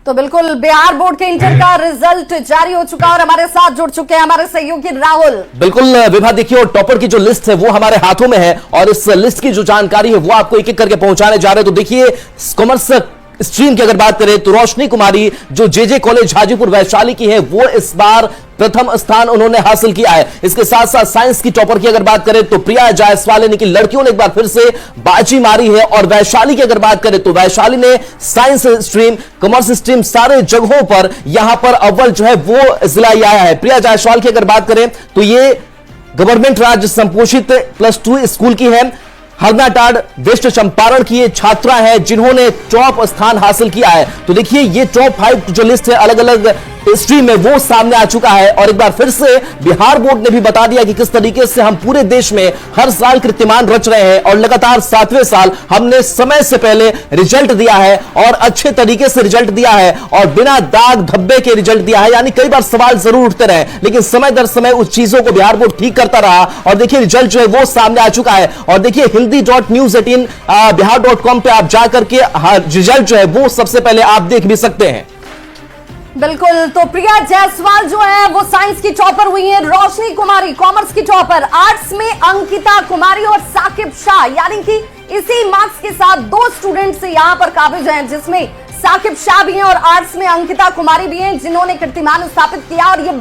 तो बिल्कुल बिहार बोर्ड के इंटर का रिजल्ट जारी हो चुका और हमारे साथ जुड़ चुके हैं हमारे सहयोगी राहुल। बिल्कुल विभा, देखिए और टॉपर की जो लिस्ट है वो हमारे हाथों में है और इस लिस्ट की जो जानकारी है वो आपको एक एक करके पहुंचाने जा रहे हैं। तो देखिए कॉमर्स स्ट्रीम की अगर बात करें तो रोशनी कुमारी जो जेजे कॉलेज हाजीपुर वैशाली की है वो इस बार प्रथम स्थान उन्होंने हासिल किया है। इसके साथ साथ साइंस की टॉपर की अगर बात करें तो प्रिया जायसवाल यानी कि लड़कियों ने एक बार फिर से बाजी मारी है। और वैशाली की अगर बात करें तो वैशाली ने साइंस स्ट्रीम कॉमर्स स्ट्रीम सारे जगहों पर यहां पर अव्वल जो है वो जिला आया है। प्रिया जायसवाल की अगर बात करें तो ये गवर्नमेंट राज्य संपोषित +2 स्कूल की है। हरनाटाड़ वेस्ट चंपारण की ये छात्रा है जिन्होंने टॉप स्थान हासिल किया है। तो देखिए ये टॉप 5 जो लिस्ट है अलग अलग स्ट्रीम में वो सामने आ चुका है और एक बार फिर से बिहार बोर्ड ने भी बता दिया कि किस तरीके से हम पूरे देश में हर साल कीर्तिमान रच रहे हैं और लगातार 7वें साल हमने समय से पहले रिजल्ट दिया है और अच्छे तरीके से रिजल्ट दिया है और बिना दाग धब्बे के रिजल्ट दिया है। यानी कई बार सवाल जरूर उठते रहे लेकिन समय दर समय उस चीजों को बिहार बोर्ड ठीक करता रहा और देखिए रिजल्ट जो है वो सामने आ चुका है। और देखिए हिंदी.news18 बिहार.com पे आप जाकर के रिजल्ट जो है वो सबसे पहले आप देख भी सकते हैं। बिल्कुल, तो प्रिया जायसवाल जो है वो साइंस की टॉपर हुई है, रोशनी कुमारी कॉमर्स की टॉपर, आर्ट्स में अंकिता कुमारी और साकिब शाह यानी कि इसी मार्क्स के साथ 2 स्टूडेंट्स यहां पर काबिज हैं जिसमें साकिब शाह भी हैं और आर्ट्स में अंकिता कुमारी भी हैं जिन्होंने कीर्तिमान स्थापित किया। और ये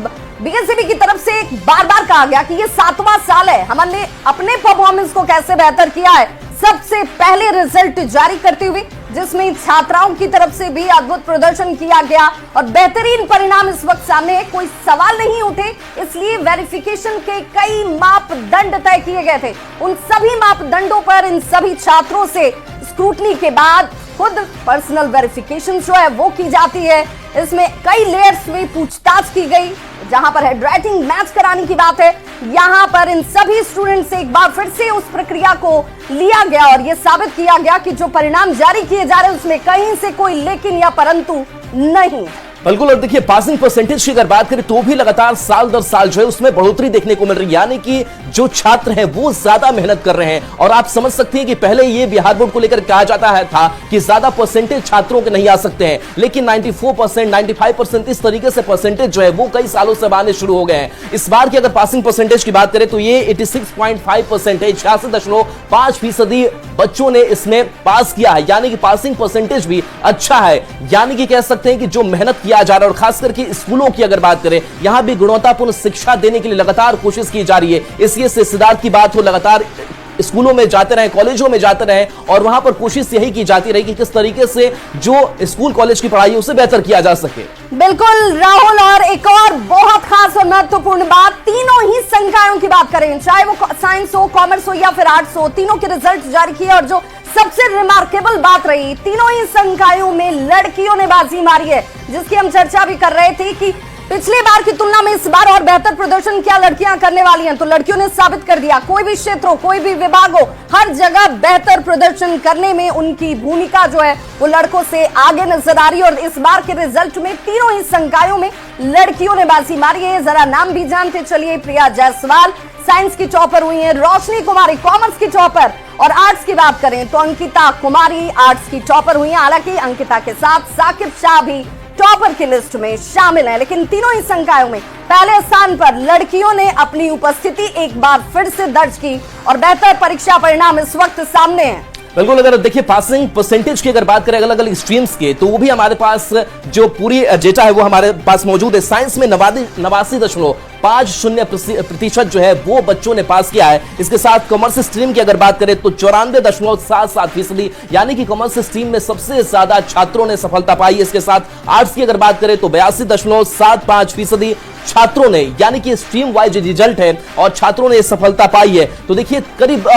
बीएससीबी की तरफ से बार बार कहा गया कि ये 7वां साल है, हमने अपने परफॉर्मेंस को कैसे बेहतर किया है सबसे पहले रिजल्ट जारी करते हुए जिसमें छात्राओं की तरफ से भी अद्भुत प्रदर्शन किया गया और बेहतरीन परिणाम इस वक्त सामने है। कोई सवाल नहीं उठे इसलिए वेरिफिकेशन के कई मापदंड तय किए गए थे। उन सभी मापदंडों पर इन सभी छात्रों से स्क्रूटनी के बाद खुद पर्सनल वेरिफिकेशन जो है वो की जाती है। इसमें कई लेयर्स में पूछताछ की गई, जहां पर हैंडराइटिंग मैच कराने की बात है यहां पर इन सभी स्टूडेंट से एक बार फिर से उस प्रक्रिया को लिया गया और यह साबित किया गया कि जो परिणाम जारी किए जा रहे हैं उसमें कहीं से कोई लेकिन या परंतु नहीं। बिल्कुल, और देखिए पासिंग परसेंटेज की अगर बात करें तो भी लगातार साल दर साल जो है उसमें बढ़ोतरी देखने को मिल रही है। यानी कि जो छात्र हैं वो ज्यादा मेहनत कर रहे हैं और आप समझ सकते हैं कि पहले ये बिहार बोर्ड को लेकर कहा जाता है था कि ज्यादा परसेंटेज छात्रों के नहीं आ सकते हैं लेकिन 94%, 95% इस तरीके से परसेंटेज जो है वो कई सालों से आने शुरू हो गए हैं। इस बार की अगर पासिंग परसेंटेज की बात करें तो ये 86.5% है, 86.5% बच्चों ने इसमें पास किया है। यानी कि पासिंग परसेंटेज भी अच्छा है। यानी कि कह सकते हैं कि जो मेहनत किया जा रहा है और खास करके स्कूलों की अगर बात करें यहां भी गुणवत्तापूर्ण शिक्षा देने के लिए लगातार कोशिश की जा रही है। इसलिए सिद्धार्थ की बात हो, लगातार स्कूलों में जाते रहे, कॉलेजों में जाते रहे और वहां पर कोशिश यही की जाती रही कि किस तरीके से जो स्कूल कॉलेज की पढ़ाई है उसे बेहतर किया जा सके। बिल्कुल राहुल, और एक और बहुत खास और महत्वपूर्ण बात, तीनों ही संकायों की बात करें चाहे वो साइंस हो, कॉमर्स हो या फिर आर्ट्स हो, तीनों के रिजल्ट जारी किए और जो सबसे रिमार्केबल बात रही तीनों ही संकायों में लड़कियों ने बाजी मारी है जिसकी हम चर्चा भी कर रहे थे कि पिछली बार की तुलना में इस बार और बेहतर प्रदर्शन क्या लड़कियां करने वाली हैं। तो लड़कियों ने साबित कर दिया, कोई भी क्षेत्र हो, कोई भी विभाग हो, हर जगह बेहतर प्रदर्शन करने में उनकी भूमिका जो है वो लड़कों से आगे नजर आ रही है। और इस बार के रिजल्ट में तीनों ही संकायों में लड़कियों ने बाजी मारी है। जरा नाम भी जानते चलिए। प्रिया जायसवाल साइंस की टॉपर हुई है, रोशनी कुमारी कॉमर्स की टॉपर और आर्ट्स की बात करें तो अंकिता कुमारी आर्ट्स की टॉपर हुई है। हालांकि अंकिता के साथ साकिब शाह भी टॉपर की लिस्ट में शामिल है लेकिन तीनों ही संकायों में पहले स्थान पर लड़कियों ने अपनी उपस्थिति एक बार फिर से दर्ज की और बेहतर परीक्षा परिणाम इस वक्त सामने हैं। बिल्कुल, अगर देखिए पासिंग परसेंटेज की अगर बात करें अलग अलग स्ट्रीम्स के तो वो भी हमारे पास जो पूरी डेटा है वो हमारे पास मौजूद है। साइंस में 89.50% जो है वो बच्चों ने पास किया है। इसके साथ कॉमर्स स्ट्रीम की अगर बात करें तो 94.77% यानी कि कॉमर्स स्ट्रीम में सबसे ज्यादा छात्रों ने सफलता पाई। इसके साथ आर्ट्स की अगर बात करें तो 82.75% छात्रों ने, यानी कि स्ट्रीम वाइज रिजल्ट है और छात्रों ने सफलता पाई है। तो देखिए करीब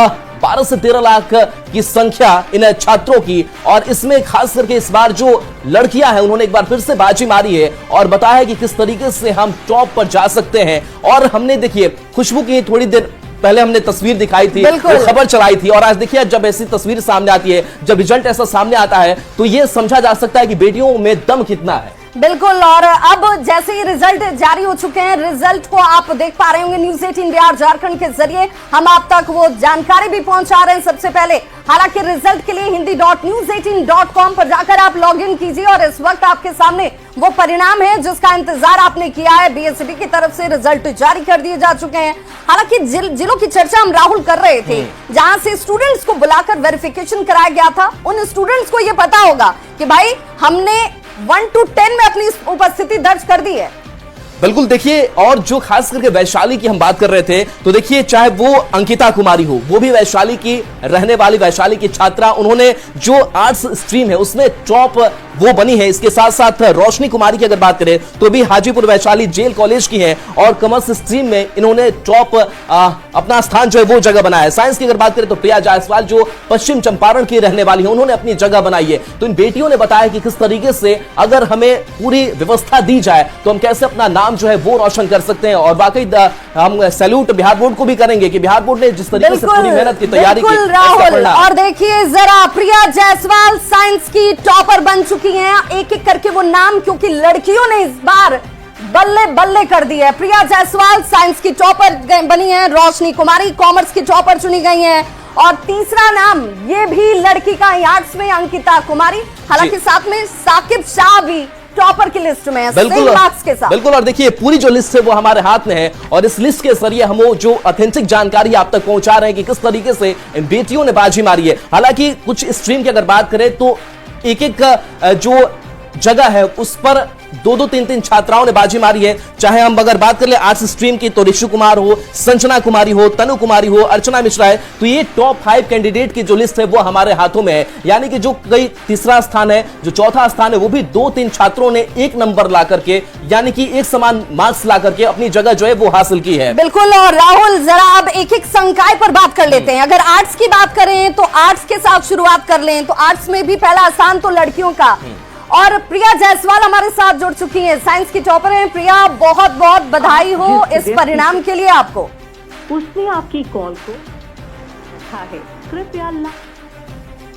12 से 13 लाख की संख्या इन छात्रों की और इसमें खास करके इस बार जो लड़कियां हैं उन्होंने एक बार फिर से बाजी मारी है और बताया है कि किस तरीके से हम टॉप पर जा सकते हैं। और हमने देखिए खुशबू की थोड़ी देर पहले हमने तस्वीर दिखाई थी, खबर चलाई थी और आज देखिए जब ऐसी तस्वीर सामने आती है, जब रिजल्ट ऐसा सामने आता है तो यह समझा जा सकता है कि बेटियों में दम कितना है। बिल्कुल। और अब जैसे ही रिजल्ट जारी हो चुके हैं, रिजल्ट को आप देख पा रहे होंगे न्यूज 18 बिहार झारखंड के जरिए हम आप तक वो जानकारी भी पहुंचा रहे हैं सबसे पहले। हालांकि रिजल्ट के लिए hindi.news18.com पर जाकर आप लॉग इन कीजिए और इस वक्त आपके सामने वो परिणाम है जिसका इंतजार आपने किया है। बीएससीबी की तरफ से रिजल्ट जारी कर दिए जा चुके हैं। हालांकि जिलों की चर्चा हम राहुल कर रहे थे, जहां से स्टूडेंट्स को बुलाकर वेरिफिकेशन कराया गया था, उन स्टूडेंट्स को यह पता होगा कि भाई हमने 1 to 10 में अपनी उपस्थिति दर्ज कर दी है। बिल्कुल। देखिए, और जो खास करके वैशाली की हम बात कर रहे थे, तो देखिए चाहे वो अंकिता कुमारी हो, वो भी वैशाली की रहने वाली वैशाली की छात्रा, उन्होंने जो आर्ट्स स्ट्रीम है उसमें टॉप वो बनी है। इसके साथ साथ रोशनी कुमारी की अगर बात करें तो भी हाजीपुर वैशाली जेल कॉलेज की है और कॉमर्स स्ट्रीम में इन्होंने टॉप अपना स्थान जो है वो जगह बनाया है। साइंस की अगर बात करें तो प्रिया जायसवाल जो पश्चिम चंपारण की रहने वाली है, उन्होंने अपनी जगह बनाई है। तो इन बेटियों ने बताया कि किस तरीके से अगर हमें पूरी व्यवस्था दी जाए तो हम कैसे अपना नाम जो है वो रोशन कर सकते हैं। और वाकई हम सैल्यूट बिहार बोर्ड को भी करेंगे कि बिहार बोर्ड ने जिस तरीके से पूरी मेहनत की तैयारी की। राहुल, और देखिए जरा प्रिया जायसवाल साइंस की टॉपर बन चुकी हैं। एक एक करके वो नाम, क्योंकि लड़कियों ने इस बार बल्ले बल्ले कर दी है। प्रिया जायसवाल साइंस की टॉपर बनी है, रोशनी कुमारी कॉमर्स की टॉपर चुनी गई है और तीसरा नाम ये भी लड़की का आर्ट्स में अंकिता कुमारी, हालांकि साथ में साकिब शाह भी टॉपर की लिस्ट में है, बिल्कुल मार्क्स के साथ। बिल्कुल। और देखिए पूरी जो लिस्ट है वो हमारे हाथ में है और इस लिस्ट के जरिए हम वो जो ऑथेंटिक जानकारी आप तक पहुंचा रहे हैं कि किस तरीके से इन बेटियों ने बाजी मारी है। हालांकि कुछ स्ट्रीम की अगर बात करें तो एक एक जो जगह है उस पर 2-3 छात्राओं ने बाजी मारी है। चाहे हम अगर बात कर ले आर्ट्स स्ट्रीम की तो ऋषु कुमार हो, संजना कुमारी हो, तनु कुमारी हो, अर्चना मिश्रा है। तो ये टॉप 5 कैंडिडेट की जो लिस्ट है वो हमारे हाथों में है। यानी कि जो कई तीसरा स्थान है, जो चौथा स्थान है, वो भी 2-3 छात्रों ने एक नंबर ला करके, यानी कि एक समान मार्क्स ला करके अपनी जगह जो है वो हासिल की है। बिल्कुल। और राहुल जरा अब एक एक संकाय पर बात कर लेते हैं। अगर आर्ट्स की बात करें तो आर्ट्स के साथ शुरुआत कर लें तो आर्ट्स में भी पहला स्थान तो लड़कियों का, और प्रिया जायसवाल हमारे साथ जुड़ चुकी हैं, साइंस की टॉपर हैं। प्रिया, बहुत बहुत बधाई हो इस परिणाम के लिए आपको। उसने आपकी कॉल को उठा है, कृपया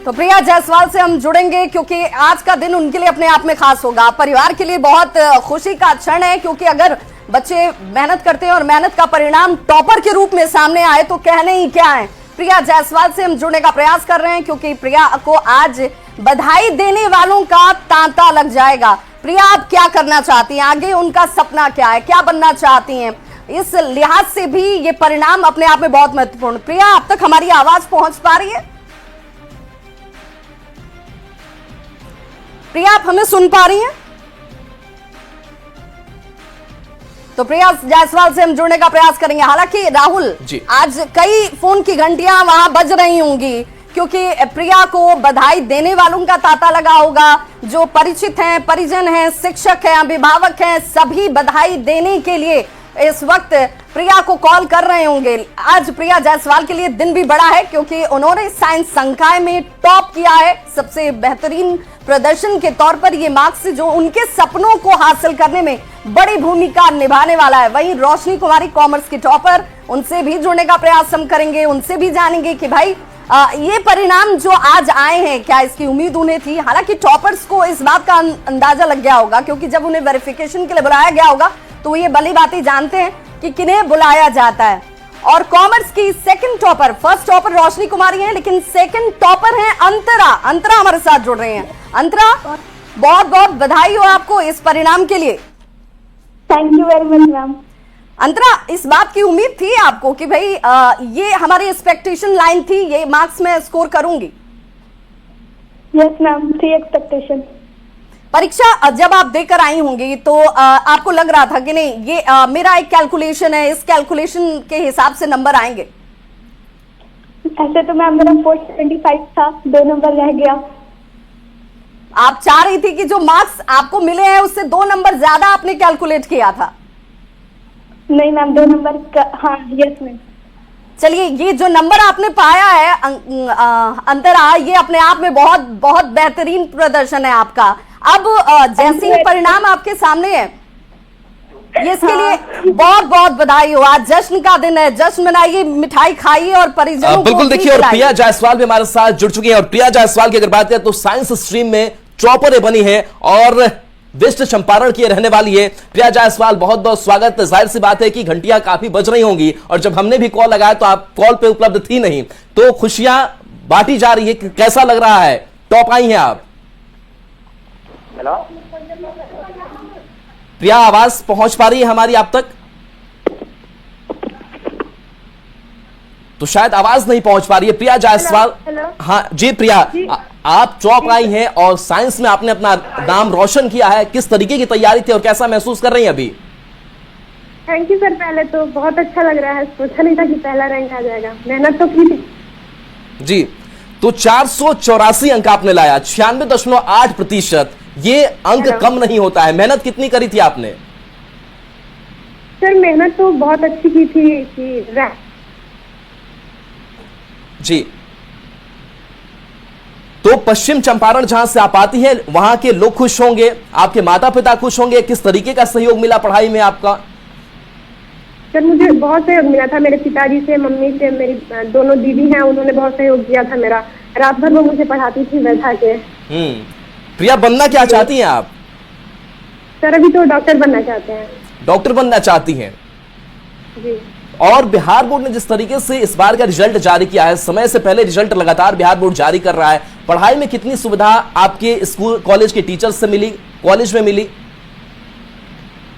तो प्रिया जायसवाल से हम जुड़ेंगे क्योंकि आज का दिन उनके लिए अपने आप में खास होगा, परिवार के लिए बहुत खुशी का क्षण है, क्योंकि अगर बच्चे मेहनत करते हैं और मेहनत का परिणाम टॉपर के रूप में सामने आए तो कहने ही क्या है। प्रिया जायसवाल से हम जुड़ने का प्रयास कर रहे हैं क्योंकि प्रिया को आज बधाई देने वालों का तांता लग जाएगा। प्रिया, आप क्या करना चाहती हैं आगे, उनका सपना क्या है, क्या बनना चाहती हैं? इस लिहाज से भी ये परिणाम अपने आप में बहुत महत्वपूर्ण। प्रिया, अब तक हमारी आवाज पहुंच पा रही है? प्रिया, आप हमें सुन पा रही हैं? तो प्रिया जायसवाल से हम जुड़ने का प्रयास करेंगे। हालांकि राहुल, आज कई फोन की घंटियां वहां बज रही होंगी क्योंकि प्रिया को बधाई देने वालों का तांता लगा होगा। जो परिचित हैं, परिजन हैं, शिक्षक हैं, अभिभावक हैं, सभी बधाई देने के लिए इस वक्त प्रिया को कॉल कर रहे होंगे। आज प्रिया जायसवाल के लिए दिन भी बड़ा है क्योंकि उन्होंने साइंस संकाय में टॉप किया है। सबसे बेहतरीन प्रदर्शन के तौर पर ये मार्क्स जो उनके सपनों को हासिल करने में बड़ी भूमिका निभाने वाला है। वहीं रोशनी कुमारी कॉमर्स की टॉपर, उनसे भी जुड़ने का प्रयास हम करेंगे, उनसे भी जानेंगे कि भाई ये परिणाम जो आज आए हैं क्या इसकी उम्मीद उन्हें थी। हालांकि टॉपर्स को इस बात का अंदाजा लग गया होगा क्योंकि जब उन्हें वेरिफिकेशन के लिए बुलाया गया होगा तो ये भली बात जानते हैं कि किन्हें बुलाया जाता है। और कॉमर्स की सेकंड टॉपर, फर्स्ट टॉपर रोशनी कुमारी हैं, लेकिन सेकंड टॉपर हैं अंतरा। अंतरा हमारे साथ जुड़ रहे हैं। अंतरा, बहुत बहुत बधाई हो आपको इस परिणाम के लिए। Thank you very much ma'am. Antara, इस बात की उम्मीद थी आपको कि भाई ये हमारी एक्सपेक्टेशन लाइन थी, ये मार्क्स में स्कोर करूंगी? यस मैम, थी एक्सपेक्टेशन। परीक्षा जब आप देकर आई होंगी तो आपको लग रहा था कि नहीं ये मेरा एक कैलकुलेशन है, इस कैलकुलेशन के हिसाब से नंबर आएंगे? ऐसे तो मैम मेरा 475 था, 2 नंबर रह गया। आप चाह रही थी कि जो मार्क्स आपको मिले हैं उससे 2 नंबर ज्यादा आपने कैलकुलेट किया था? नहीं मैम, 2 नंबर का, हाँ यस मैम। चलिए, ये जो नंबर आपने पाया है अंतरा, ये अपने आप में बहुत बहुत बेहतरीन प्रदर्शन है आपका। अब जैसे ही परिणाम आपके सामने है, ये इसके लिए बहुत बहुत बधाई हो। आज जश्न का दिन है, जश्न मनाइए, मिठाई खाइए और परिजनों को बिल्कुल। देखिए, और प्रिया जायसवाल भी हमारे साथ जुड़ चुकी है और प्रिया जायसवाल की अगर बात करें तो साइंस स्ट्रीम में टॉपर बनी है और वेस्ट चंपारण की रहने वाली है। प्रिया जायसवाल, बहुत बहुत स्वागत। जाहिर सी बात है कि घंटियां काफी बज रही होंगी और जब हमने भी कॉल लगाया तो आप कॉल पे उपलब्ध थी नहीं, तो खुशियां बांटी जा रही है। कैसा लग रहा है? टॉप आई हैं आप। हेलो प्रिया, आवाज पहुंच पा रही है हमारी आप तक? तो शायद आवाज नहीं पहुंच पा रही है। प्रिया जायसवाल, हेलो। हाँ जी प्रिया, आप टॉप आई हैं और साइंस में आपने अपना नाम रोशन किया है। किस तरीके की तैयारी थी और कैसा महसूस कर रही हैं अभी? Thank you sir. पहले तो बहुत अच्छा लग रहा है, सोचा नहीं था कि पहला रैंक आ जाएगा, मेहनत तो की थी जी। तो 484 अंक आपने लाया, 96.8%। ये अंक हेलो। कम नहीं होता है। मेहनत कितनी करी थी आपने? सर मेहनत तो बहुत अच्छी की थी कि जी। तो पश्चिम चंपारण जहां से आप आती हैं, वहां के लोग खुश होंगे, आपके माता पिता खुश होंगे। किस तरीके का सहयोग मिला पढ़ाई में आपका? सर मुझे बहुत सहयोग मिला था मेरे पिताजी से, मम्मी से। मेरी दोनों दीदी हैं, उन्होंने बहुत सहयोग किया था मेरा। रात भर वो मुझे पढ़ाती थी बैठा के। प्रिया, बनना क्या चाहती हैं आप? सर अभी तो डॉक्टर बनना चाहते हैं। डॉक्टर बनना चाहती हैं। जी। और बिहार बोर्ड ने जिस तरीके से इस बार का रिजल्ट जारी किया है, समय से पहले रिजल्ट लगातार बिहार बोर्ड जारी कर रहा है, पढ़ाई में कितनी सुविधा आपके स्कूल कॉलेज के टीचर्स से मिली, कॉलेज में मिली?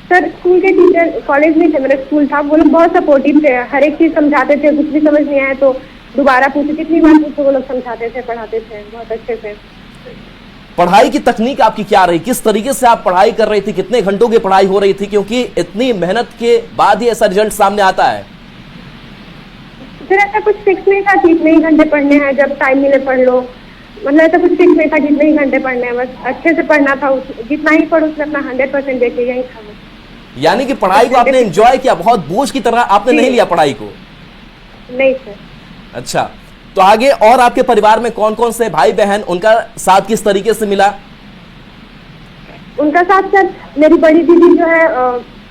सर स्कूल के टीचर, कॉलेज में थे, मेरा स्कूल था, वो लोग बहुत सपोर्टिव थे। हर एक चीज समझाते थे, कुछ भी समझ नहीं आए तो दोबारा पूछे, कितनी बार पूछे, वो लोग समझाते थे, पढ़ाते थे बहुत अच्छे से। पढ़ाई की तकनीक आपकी क्या रही? किस तरीके से आप पढ़ाई कर रही थी? कितने घंटों की पढ़ाई हो रही थी? क्योंकि इतनी मेहनत के बाद ही ऐसा रिजल्ट सामने आता है। फिर ऐसा कुछ फिक्स नहीं था कि इतने ही घंटे पढ़ने हैं, जब टाइम मिले पढ़ लो। मतलब ऐसा कुछ फिक्स नहीं था कि इतने ही घंटे पढ़ने हैं, बस अच्छे से पढ़ना था। जितना ही पढ़ो उसमें अपना 100% देके यही था। यानी कि पढ़ाई को आपने एंजॉय किया, बहुत बोझ की तरह आपने नहीं लिया पढ़ाई को? नहीं सर। अच्छा, तो आगे और आपके परिवार में कौन कौन से भाई बहन, उनका साथ किस तरीके से मिला? उनका साथ सर मेरी बड़ी दीदी जो है,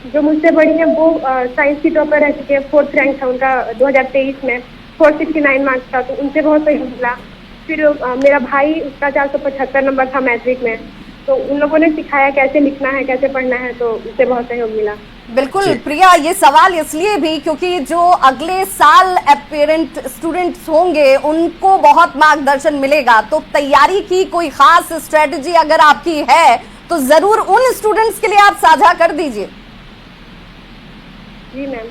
जो मुझसे बड़ी है, वो साइंस की टॉपर रह चुके हैं। 4th रैंक था उनका 2023 में, 469 मार्क्स था, तो उनसे बहुत सहयोग मिला। फिर मेरा भाई, उसका 475 नंबर था मैट्रिक में, तो उन लोगों ने सिखाया कैसे लिखना है, कैसे पढ़ना है, तो उससे बहुत सहयोग मिला। बिल्कुल प्रिया, ये सवाल इसलिए भी क्योंकि जो अगले साल एस्पिरेंट स्टूडेंट्स होंगे उनको बहुत मार्गदर्शन मिलेगा। तो तैयारी की कोई खास स्ट्रेटजी अगर आपकी है तो जरूर उन स्टूडेंट्स के लिए आप साझा कर दीजिए। जी मैम,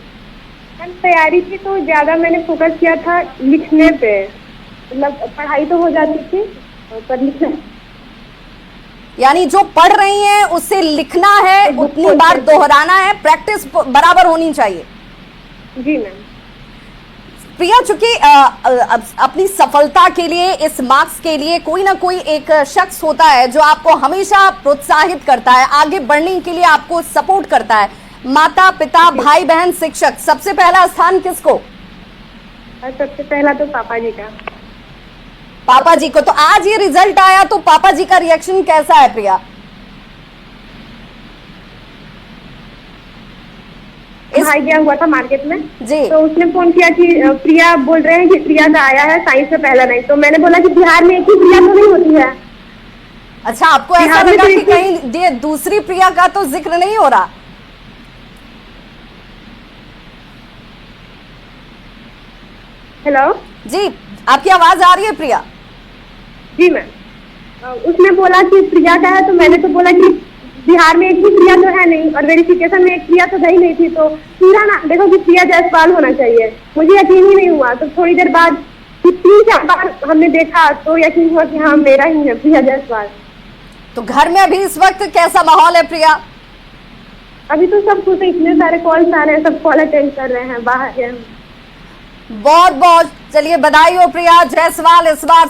तैयारी की तो ज्यादा मैंने फोकस किया था लिखने पे। मतलब पढ़ाई तो हो जाती थी पर लिखना, यानी जो पढ़ रही हैं उससे लिखना है, उतनी बार दोहराना है, प्रैक्टिस बराबर होनी चाहिए। जी मैम। प्रिया, चूंकि अपनी सफलता के लिए, इस मार्क्स के लिए कोई ना कोई एक शख्स होता है जो आपको हमेशा प्रोत्साहित करता है, आगे बढ़ने के लिए आपको सपोर्ट करता है। माता पिता, भाई बहन, शिक्षक, सबसे पहला स्थान किसको? सबसे पहला तो पापा जी का। पापा जी को। तो आज ये रिजल्ट आया तो पापा जी का रिएक्शन कैसा है प्रिया? भाई गया हुआ था मार्केट में जी, तो उसने फोन किया कि प्रिया बोल रहे हैं कि प्रिया का आया है साइंस में पहला रैंक। तो मैंने बोला कि बिहार में एक ही प्रिया तो नहीं होती है। अच्छा, आपको ऐसा बिहार में लगा तो कि एक ही- कहीं ये दूसरी प्रिया का तो जिक्र नहीं हो रहा? हेलो जी, आपकी आवाज आ रही है प्रिया? जी मैम। उसने बोला कि प्रिया का है, तो मैंने तो बोला कि बिहार में एक ही प्रिया तो है नहीं, और वेरिफिकेशन में एक प्रिया तो गई नहीं थी, तो पूरा ना देखो कि प्रिया जायसवाल होना चाहिए। मुझे यकीन ही नहीं हुआ, तो थोड़ी देर बाद 3-4 बार हमने देखा तो यकीन हुआ कि हाँ मेरा ही है प्रिया जायसवाल। तो घर में अभी इस वक्त कैसा माहौल है प्रिया? अभी तो सब कुछ, इतने सारे कॉल्स आ रहे हैं, सब कॉल अटेंड कर रहे हैं, बाहर हैं। बहुत बहुत चलिए बधाई हो प्रिया जायसवाल इस बार।